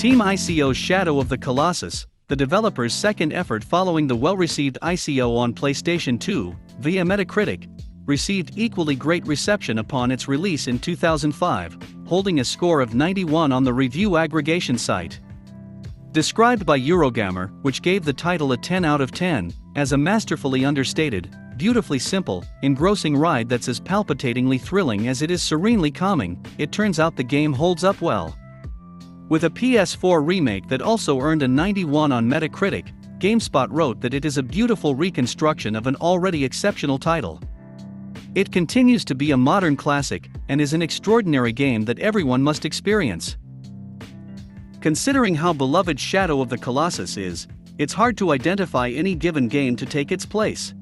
Team Ico's Shadow of the Colossus, the developer's second effort following the well-received Ico on PlayStation 2, via Metacritic, received equally great reception upon its release in 2005, holding a score of 91 on the review aggregation site. Described by Eurogamer, which gave the title a 10 out of 10, as a masterfully understated, beautifully simple, engrossing ride that's as palpitatingly thrilling as it is serenely calming, it turns out the game holds up well. With a PS4 remake that also earned a 91 on Metacritic, GameSpot wrote that it is a beautiful reconstruction of an already exceptional title. It continues to be a modern classic, and is an extraordinary game that everyone must experience. Considering how beloved Shadow of the Colossus is, it's hard to identify any given game to take its place.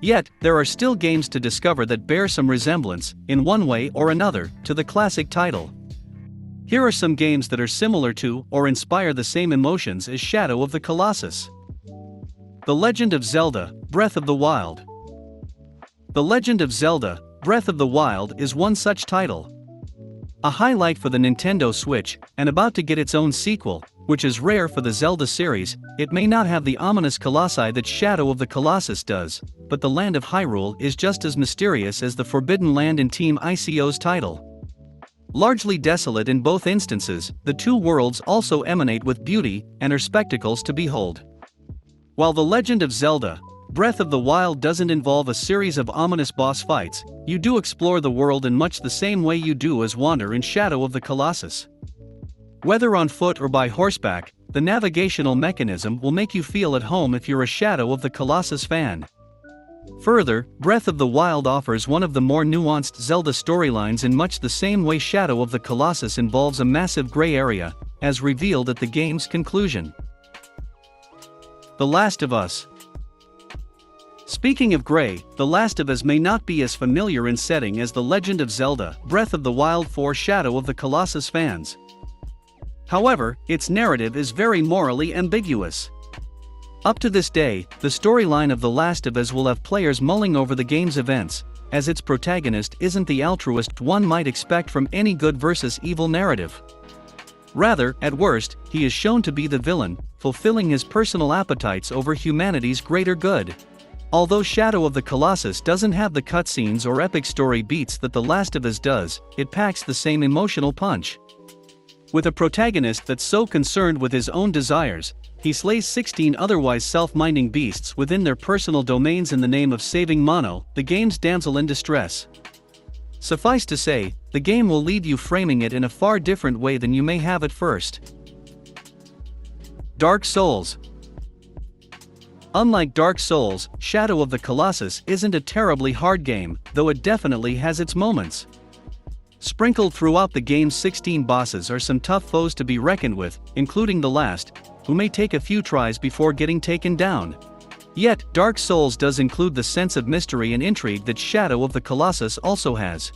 Yet, there are still games to discover that bear some resemblance, in one way or another, to the classic title. Here are some games that are similar to, or inspire the same emotions as Shadow of the Colossus. The Legend of Zelda, Breath of the Wild. The Legend of Zelda, Breath of the Wild is one such title. A highlight for the Nintendo Switch, and about to get its own sequel, which is rare for the Zelda series. It may not have the ominous colossi that Shadow of the Colossus does, but the land of Hyrule is just as mysterious as the Forbidden Land in Team Ico's title. Largely desolate in both instances, the two worlds also emanate with beauty and are spectacles to behold. While The Legend of Zelda, Breath of the Wild doesn't involve a series of ominous boss fights, you do explore the world in much the same way you do as wander in Shadow of the Colossus. Whether on foot or by horseback, the navigational mechanism will make you feel at home if you're a Shadow of the Colossus fan. Further, Breath of the Wild offers one of the more nuanced Zelda storylines in much the same way Shadow of the Colossus involves a massive gray area, as revealed at the game's conclusion. The Last of Us. Speaking of gray, The Last of Us may not be as familiar in setting as The Legend of Zelda, Breath of the Wild for Shadow of the Colossus fans. However, its narrative is very morally ambiguous. Up to this day, the storyline of The Last of Us will have players mulling over the game's events, as its protagonist isn't the altruist one might expect from any good versus evil narrative. Rather, at worst, he is shown to be the villain, fulfilling his personal appetites over humanity's greater good. Although Shadow of the Colossus doesn't have the cutscenes or epic story beats that The Last of Us does, it packs the same emotional punch. With a protagonist that's so concerned with his own desires, he slays 16 otherwise self-minding beasts within their personal domains in the name of saving Mono, the game's damsel in distress. Suffice to say, the game will leave you framing it in a far different way than you may have at first. Dark Souls. Unlike Dark Souls, Shadow of the Colossus isn't a terribly hard game, though it definitely has its moments. Sprinkled throughout the game's 16 bosses are some tough foes to be reckoned with, including the last, who may take a few tries before getting taken down. Yet, Dark Souls does include the sense of mystery and intrigue that Shadow of the Colossus also has.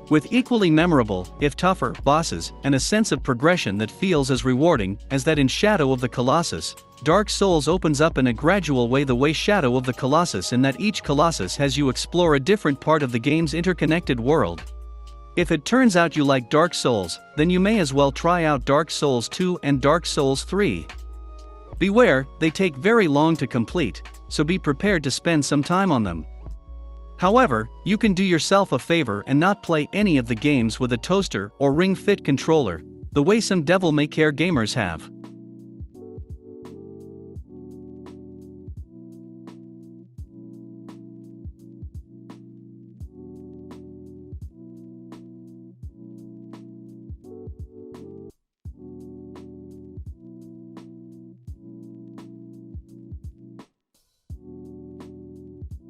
With equally memorable, if tougher, bosses, and a sense of progression that feels as rewarding as that in Shadow of the Colossus, Dark Souls opens up in a gradual way the way Shadow of the Colossus in that each Colossus has you explore a different part of the game's interconnected world. If it turns out you like Dark Souls, then you may as well try out Dark Souls 2 and Dark Souls 3. Beware, they take very long to complete, so be prepared to spend some time on them. However, you can do yourself a favor and not play any of the games with a toaster or ring-fit controller, the way some devil-may-care gamers have.